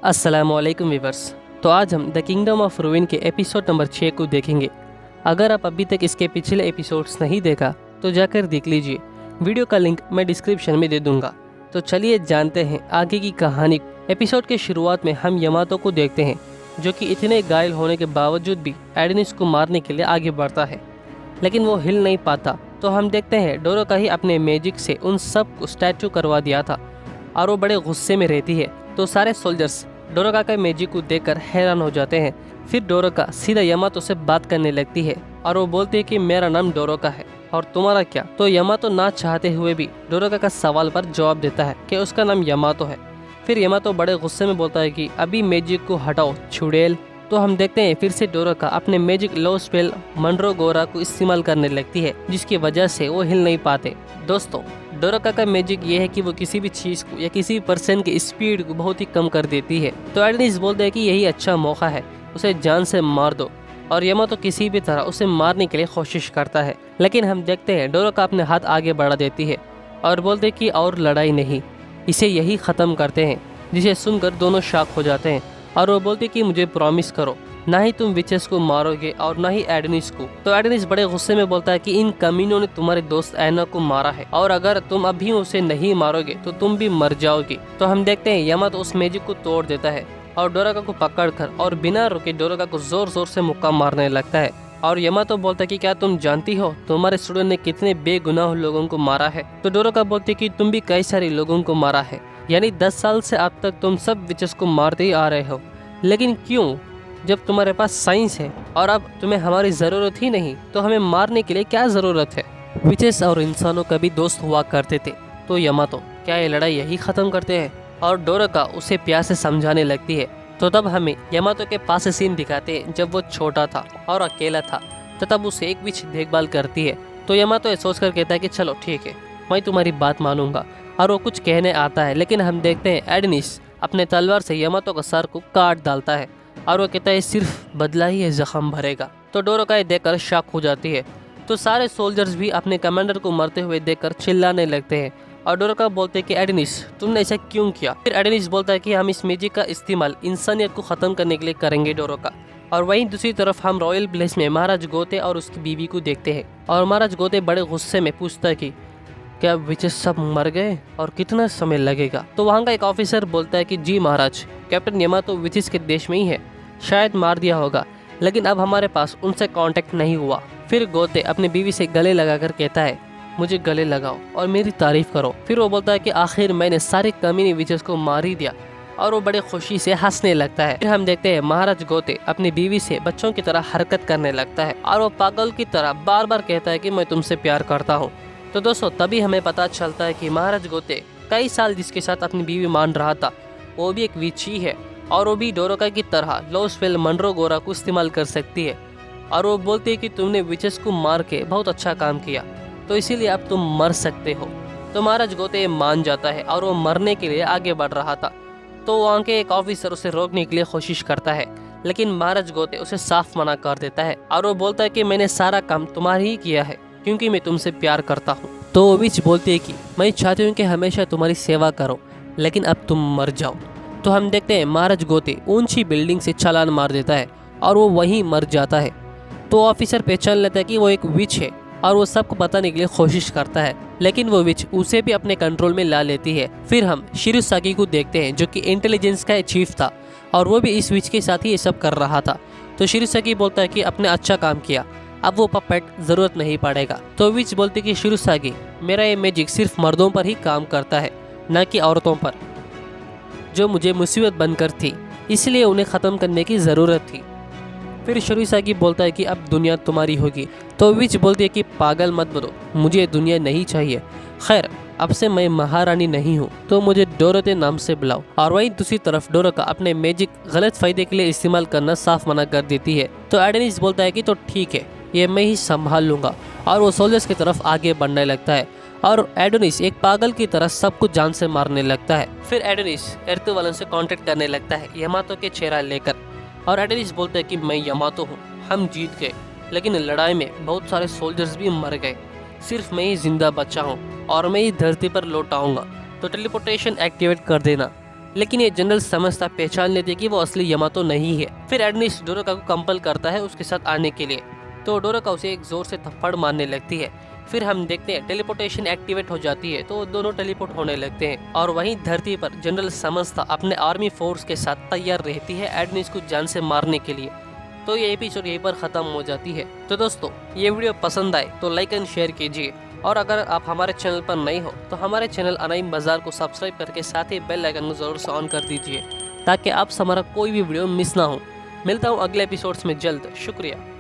अस्सलामुअलैकुम वीवर्स। तो आज हम द किंगडम ऑफ रूइन के एपिसोड नंबर 6 को देखेंगे। अगर आप अभी तक इसके पिछले एपिसोड्स नहीं देखा तो जाकर देख लीजिए, वीडियो का लिंक मैं डिस्क्रिप्शन में दे दूंगा। तो चलिए जानते हैं आगे की कहानी। एपिसोड के शुरुआत में हम यमातो को देखते हैं जो कि इतने घायल होने के बावजूद भी एडेनिस को मारने के लिए आगे बढ़ता है, लेकिन वो हिल नहीं पाता। तो हम देखते हैं डोरोका ही अपने मैजिक से उन सब को स्टैचू करवा दिया था और वो बड़े गुस्से में रहती है। तो सारे सोल्जर्स डोरोका के मैजिक को देखकर हैरान हो जाते हैं। फिर डोरोका सीधा यमातो से बात करने लगती है और वो बोलती है कि मेरा नाम डोरोका है और तुम्हारा क्या। तो यमातो ना चाहते हुए भी डोरोका का सवाल पर जवाब देता है कि उसका नाम यमातो है। फिर यमातो बड़े गुस्से में बोलता है कि अभी मैजिक को हटाओ छुड़ैल। तो हम देखते हैं फिर से डोरोका अपने मैजिक लो स्पेल मंड्रोगोरा को इस्तेमाल करने लगती है, जिसकी वजह से वो हिल नहीं पाते। दोस्तों, डोरोका का मैजिक ये है कि वो किसी भी चीज़ को या किसी पर्सन की स्पीड को बहुत ही कम कर देती है। तो एडेनिस बोलते हैं कि यही अच्छा मौका है, उसे जान से मार दो। और यमातो किसी भी तरह उसे मारने के लिए कोशिश करता है, लेकिन हम देखते हैं डोरोका अपने हाथ आगे बढ़ा देती है और बोलते कि और लड़ाई नहीं, इसे यही ख़त्म करते हैं। जिसे सुनकर दोनों शॉक हो जाते हैं और वो बोलते कि मुझे प्रॉमिस करो, ना ही तुम विचेस को मारोगे और ना ही एडेनिस को। तो एडेनिस बड़े गुस्से में बोलता है कि इन कमीनों ने तुम्हारे दोस्त ऐना को मारा है और अगर तुम अभी उसे नहीं मारोगे तो तुम भी मर जाओगे। तो हम देखते हैं यमातो उस मैजिक को तोड़ देता है और डोरोका को पकड़कर और बिना रुके डोरोका को जोर जोर से मुक्का मारने लगता है। और यमातो बोलता है कि क्या तुम जानती हो तुम्हारे स्टूडेंट ने कितने बेगुनाह लोगों को मारा है। तो डोरोका बोलती है कि तुम भी कई सारे लोगों को मारा है, यानी 10 साल से अब तक तुम सब विचेस को मारते ही आ रहे हो, लेकिन क्यों? जब तुम्हारे पास साइंस है और अब तुम्हें हमारी ज़रूरत ही नहीं तो हमें मारने के लिए क्या ज़रूरत है। विचेस और इंसानों का भी दोस्त हुआ करते थे, तो यमातो क्या ये लड़ाई यही ख़त्म करते हैं? और डोरोका उसे प्यार से समझाने लगती है। तो तब हमें यमातो के पास से सीन दिखाते हैं जब वो छोटा था और अकेला था, तो तब उसे एक विच देखभाल करती है। तो यमातो ये सोच कर कहता है कि चलो ठीक है, मैं तुम्हारी बात मानूंगा। और वो कुछ कहने आता है, लेकिन हम देखते हैं एडेनिस अपने तलवार से यमातो का सर को काट डालता है और वो कहता है सिर्फ बदला ही है जख्म भरेगा। तो डोरोका ये देखकर शॉक हो जाती है। तो सारे सोल्जर्स भी अपने कमांडर को मरते हुए देखकर चिल्लाने लगते हैं और डोरोका बोलते हैं कि एडेनिस तुमने ऐसा क्यों किया। फिर एडेनिस बोलता है कि हम इस मैजिक का इस्तेमाल इंसानियत को ख़त्म करने के लिए करेंगे डोरोका। और वहीं दूसरी तरफ हम रॉयल प्लेस में महाराज गोते और उसकी बीवी को देखते हैं और महाराज गोते बड़े गुस्से में पूछता है कि क्या विचेस सब मर गए और कितना समय लगेगा। तो वहाँ का एक ऑफिसर बोलता है कि जी महाराज, कैप्टन यमातो विचेस के देश में ही है, शायद मार दिया होगा, लेकिन अब हमारे पास उनसे कांटेक्ट नहीं हुआ। फिर गोते अपनी बीवी से गले लगाकर कहता है मुझे गले लगाओ और मेरी तारीफ करो। फिर वो बोलता है कि आखिर मैंने सारे कमीने विचेस को मार ही दिया, और वो बड़े खुशी से हंसने लगता है। फिर हम देखते हैं महाराज गोते अपनी बीवी से बच्चों की तरह हरकत करने लगता है और वो पागल की तरह बार बार कहता है कि मैं तुमसे प्यार करता हूँ। तो दोस्तों, तभी हमें पता चलता है कि महाराज गोते कई साल जिसके साथ अपनी बीवी मान रहा था वो भी एक विच ही है और वो भी डोरोका की तरह लो स्पेल मंड्रोगोरा को इस्तेमाल कर सकती है। और वो बोलती है कि तुमने विचेस को मार के बहुत अच्छा काम किया, तो इसीलिए अब तुम मर सकते हो। तो महाराज गोते मान जाता है और वो मरने के लिए आगे बढ़ रहा था। तो वहाँ के एक ऑफिसर उसे रोकने के लिए कोशिश करता है, लेकिन महाराज गोते उसे साफ मना कर देता है और वो बोलता है कि मैंने सारा काम तुम्हारे ही किया है क्योंकि मैं तुमसे प्यार करता हूँ। तो वो विच बोलती है कि मैं चाहती हूँ कि हमेशा तुम्हारी सेवा करो, लेकिन अब तुम मर जाओ। तो हम देखते हैं महाराज गोते ऊंची बिल्डिंग से छलांग मार देता है और वो वहीं मर जाता है। तो ऑफिसर पहचान लेता है कि वो एक विच है और वो सबको बताने के लिए कोशिश करता है, लेकिन वो विच उसे भी अपने कंट्रोल में ला लेती है। फिर हम शिरोसागी को देखते हैं जो कि इंटेलिजेंस का चीफ था और वो भी इस विच के साथ ही ये सब कर रहा था। तो शिरोसागी बोलता है कि आपने अच्छा काम किया, अब वो पपेट ज़रूरत नहीं पड़ेगा। तो विच बोलते कि शिरोसागी, मेरा ये मैजिक सिर्फ मर्दों पर ही काम करता है, न कि औरतों पर, जो मुझे मुसीबत बनकर थी, इसलिए उन्हें ख़त्म करने की ज़रूरत थी। फिर शिरोसागी बोलता है कि अब दुनिया तुम्हारी होगी। तो विच बोलती है कि पागल मत बनो, मुझे दुनिया नहीं चाहिए। खैर, अब से मैं महारानी नहीं हूँ, तो मुझे डोरोते नाम से बुलाओ। और वहीं दूसरी तरफ डोरोका अपने मैजिक गलत फ़ायदे के लिए इस्तेमाल करना साफ मना कर देती है। तो एडेनिस बोलता है कि तो ठीक है, ये मैं ही संभाल लूँगा। और वो सोल्जर्स की तरफ आगे बढ़ने लगता है और एडोनिस एक पागल की तरह सबको जान से मारने लगता है। फिर एडोनिस एर्तुवालन से कांटेक्ट करने लगता है यमातो के चेहरा लेकर और एडोनिस बोलता है कि मैं यमातो हूँ, हम जीत गए, लेकिन लड़ाई में बहुत सारे सोल्जर्स भी मर गए, सिर्फ मैं ही जिंदा बचा हूँ और मैं ही धरती पर लौट आऊँगा, तो टेलीपोर्टेशन एक्टिवेट कर देना। लेकिन ये जनरल समझता पहचान लेते कि वो असली यमातो नहीं है। फिर एडनिस डोरोका को कंपल करता है उसके साथ आने के लिए, तो डोरोका उसे एक जोर से थप्पड़ मारने लगती है। फिर हम देखते हैं टेलीपोर्टेशन एक्टिवेट हो जाती है, तो दोनों टेलीपोर्ट होने लगते हैं और वहीं धरती पर जनरल समझता अपने आर्मी फोर्स के साथ तैयार रहती है एडनिस को जान से मारने के लिए। तो ये एपिसोड यहीं पर ख़त्म हो जाती है। तो दोस्तों, ये वीडियो पसंद आए तो लाइक एंड शेयर कीजिए, और अगर आप हमारे चैनल पर नए हो तो हमारे चैनल अनाइम बाजार को सब्सक्राइब करके साथ ही बेल आइकन को ज़रूर से ऑन कर दीजिए, ताकि आपसे हमारा कोई भी वीडियो मिस ना हो। मिलता हूँ अगले एपिसोड्स में जल्द। शुक्रिया।